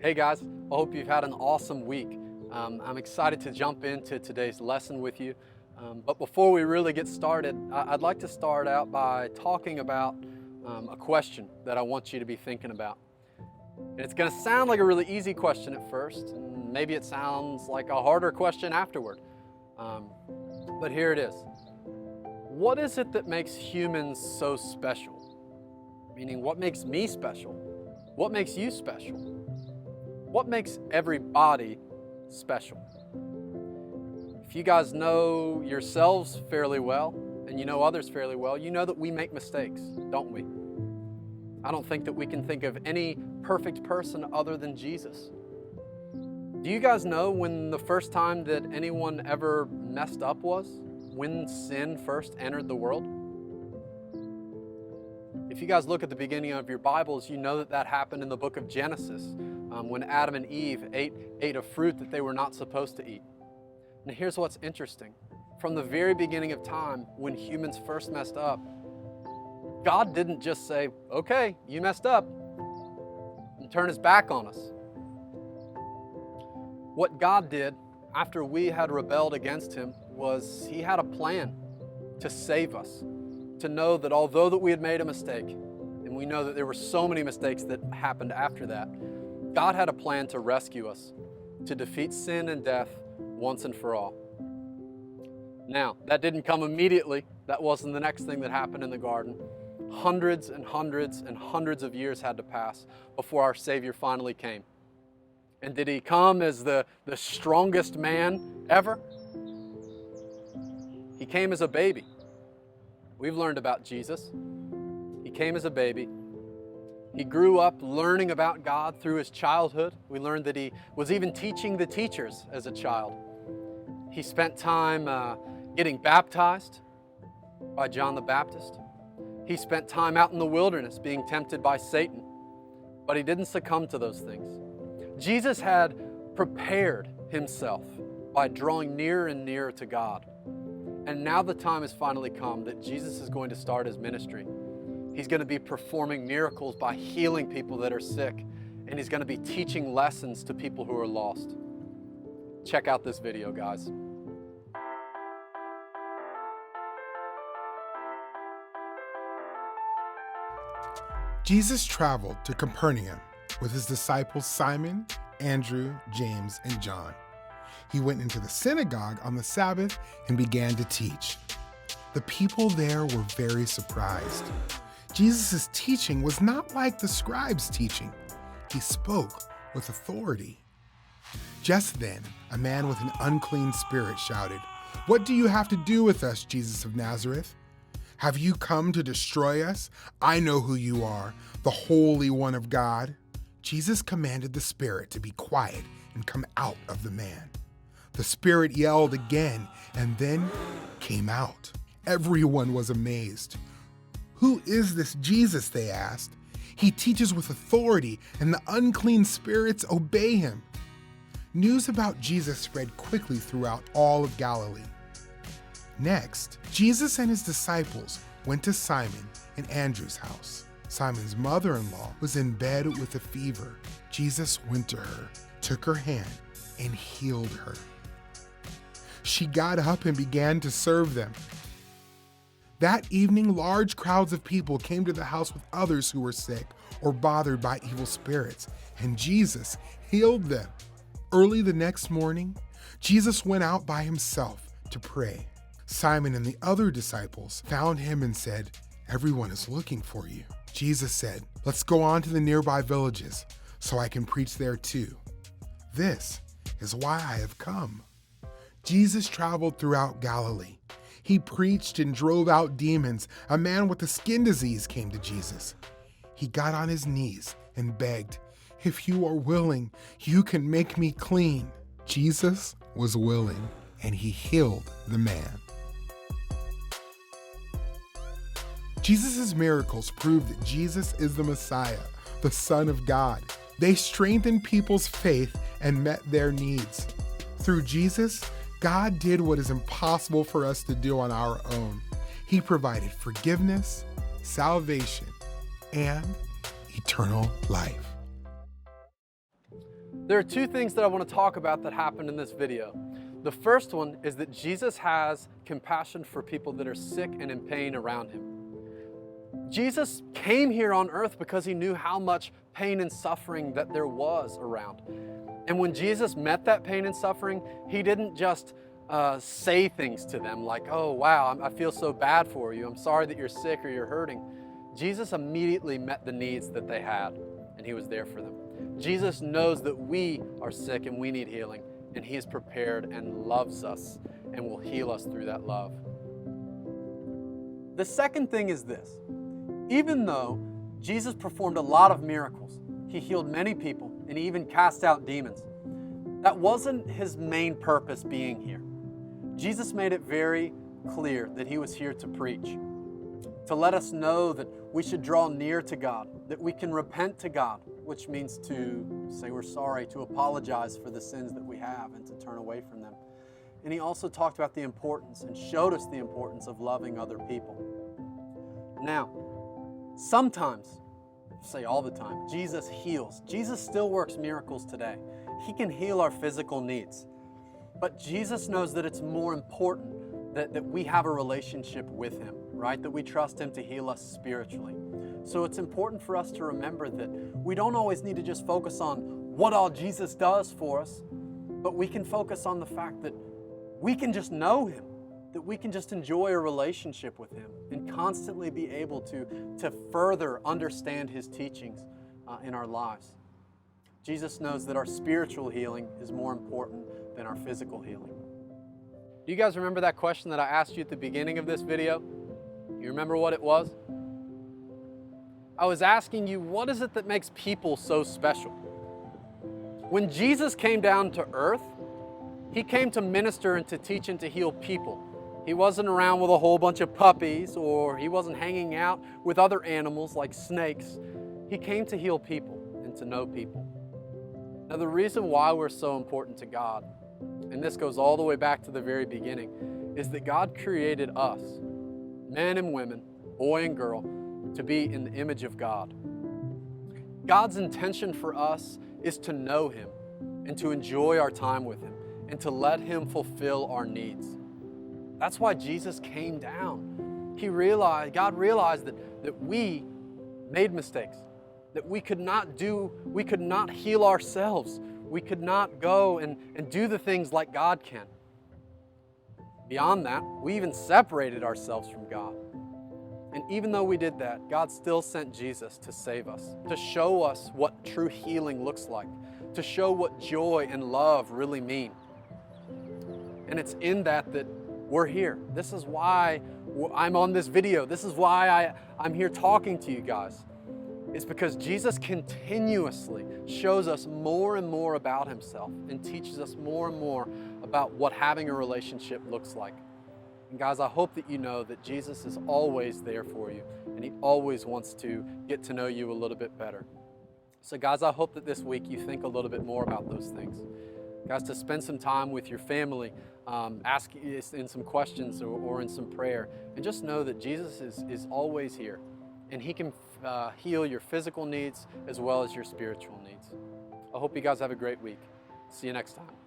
Hey guys, I hope you've had an awesome week. I'm excited to jump into today's lesson with you. But before we really get started, I'd like to start out by talking about a question that I want you to be thinking about. And it's going to sound like a really easy question at first, and maybe it sounds like a harder question afterward. Um, but here it is. What is it that makes humans so special? Meaning, what makes me special? What makes you special? What makes everybody special? If you guys know yourselves fairly well, and you know others fairly well, you know that we make mistakes, don't we? I don't think that we can think of any perfect person other than Jesus. Do you guys know when the first time that anyone ever messed up was? When sin first entered the world? If you guys look at the beginning of your Bibles, you know that that happened in the book of Genesis, when Adam and Eve ate a fruit that they were not supposed to eat. And here's what's interesting. From the very beginning of time, when humans first messed up, God didn't just say, okay, you messed up, and turn his back on us. What God did after we had rebelled against him was he had a plan to save us, to know that although that we had made a mistake, and we know that there were so many mistakes that happened after that, God had a plan to rescue us, to defeat sin and death once and for all. Now, that didn't come immediately. That wasn't the next thing that happened in the garden. Hundreds and hundreds and hundreds of years had to pass before our Savior finally came. And did he come as the strongest man ever? He came as a baby. We've learned about Jesus. He came as a baby. He grew up learning about God through his childhood. We learned that he was even teaching the teachers as a child. He spent time getting baptized by John the Baptist. He spent time out in the wilderness being tempted by Satan, but he didn't succumb to those things. Jesus had prepared himself by drawing nearer and nearer to God. And now the time has finally come that Jesus is going to start his ministry. He's going to be performing miracles by healing people that are sick, and he's going to be teaching lessons to people who are lost. Check out this video, guys. Jesus traveled to Capernaum with his disciples Simon, Andrew, James, and John. He went into the synagogue on the Sabbath and began to teach. The people there were very surprised. Jesus' teaching was not like the scribes' teaching. He spoke with authority. Just then, a man with an unclean spirit shouted, "What do you have to do with us, Jesus of Nazareth? Have you come to destroy us? I know who you are, the Holy One of God." Jesus commanded the spirit to be quiet and come out of the man. The spirit yelled again and then came out. Everyone was amazed. "Who is this Jesus?" they asked. "He teaches with authority, and the unclean spirits obey him." News about Jesus spread quickly throughout all of Galilee. Next, Jesus and his disciples went to Simon and Andrew's house. Simon's mother-in-law was in bed with a fever. Jesus went to her, took her hand, and healed her. She got up and began to serve them. That evening, large crowds of people came to the house with others who were sick or bothered by evil spirits, and Jesus healed them. Early the next morning, Jesus went out by himself to pray. Simon and the other disciples found him and said, "Everyone is looking for you." Jesus said, "Let's go on to the nearby villages so I can preach there too. This is why I have come." Jesus traveled throughout Galilee. He preached and drove out demons. A man with a skin disease came to Jesus. He got on his knees and begged, "If you are willing, you can make me clean." Jesus was willing, and he healed the man. Jesus' miracles proved that Jesus is the Messiah, the Son of God. They strengthened people's faith and met their needs. Through Jesus, God did what is impossible for us to do on our own. He provided forgiveness, salvation, and eternal life. There are two things that I want to talk about that happened in this video. The first one is that Jesus has compassion for people that are sick and in pain around him. Jesus came here on earth because he knew how much pain and suffering that there was around. And when Jesus met that pain and suffering, he didn't just say things to them like, oh, wow, I feel so bad for you. I'm sorry that you're sick or you're hurting. Jesus immediately met the needs that they had, and he was there for them. Jesus knows that we are sick and we need healing, and he is prepared and loves us and will heal us through that love. The second thing is this. Even though Jesus performed a lot of miracles, he healed many people, and he even cast out demons, that wasn't his main purpose being here. Jesus made it very clear that he was here to preach, to let us know that we should draw near to God, that we can repent to God, which means to say we're sorry, to apologize for the sins that we have and to turn away from them. And he also talked about the importance and showed us the importance of loving other people. Now, sometimes, say all the time, Jesus heals. Jesus still works miracles today. He can heal our physical needs. But Jesus knows that it's more important that we have a relationship with him, right? That we trust him to heal us spiritually. So it's important for us to remember that we don't always need to just focus on what all Jesus does for us, but we can focus on the fact that we can just know him, that we can just enjoy a relationship with him and constantly be able to further understand his teachings in our lives. Jesus knows that our spiritual healing is more important than our physical healing. Do you guys remember that question that I asked you at the beginning of this video? You remember what it was? I was asking you, what is it that makes people so special? When Jesus came down to earth, he came to minister and to teach and to heal people. He wasn't around with a whole bunch of puppies, or he wasn't hanging out with other animals like snakes. He came to heal people and to know people. Now, the reason why we're so important to God, and this goes all the way back to the very beginning, is that God created us, men and women, boy and girl, to be in the image of God. God's intention for us is to know him and to enjoy our time with him and to let him fulfill our needs. That's why Jesus came down. God realized that we made mistakes, that we could not heal ourselves. We could not go and do the things like God can. Beyond that, we even separated ourselves from God. And even though we did that, God still sent Jesus to save us, to show us what true healing looks like, to show what joy and love really mean. And it's in that we're here. This is why I'm on this video. This is why I'm here talking to you guys. It's because Jesus continuously shows us more and more about himself and teaches us more and more about what having a relationship looks like. And guys, I hope that you know that Jesus is always there for you, and he always wants to get to know you a little bit better. So guys, I hope that this week you think a little bit more about those things. Guys, to spend some time with your family, ask in some questions or in some prayer, and just know that Jesus is always here, and he can heal your physical needs as well as your spiritual needs. I hope you guys have a great week. See you next time.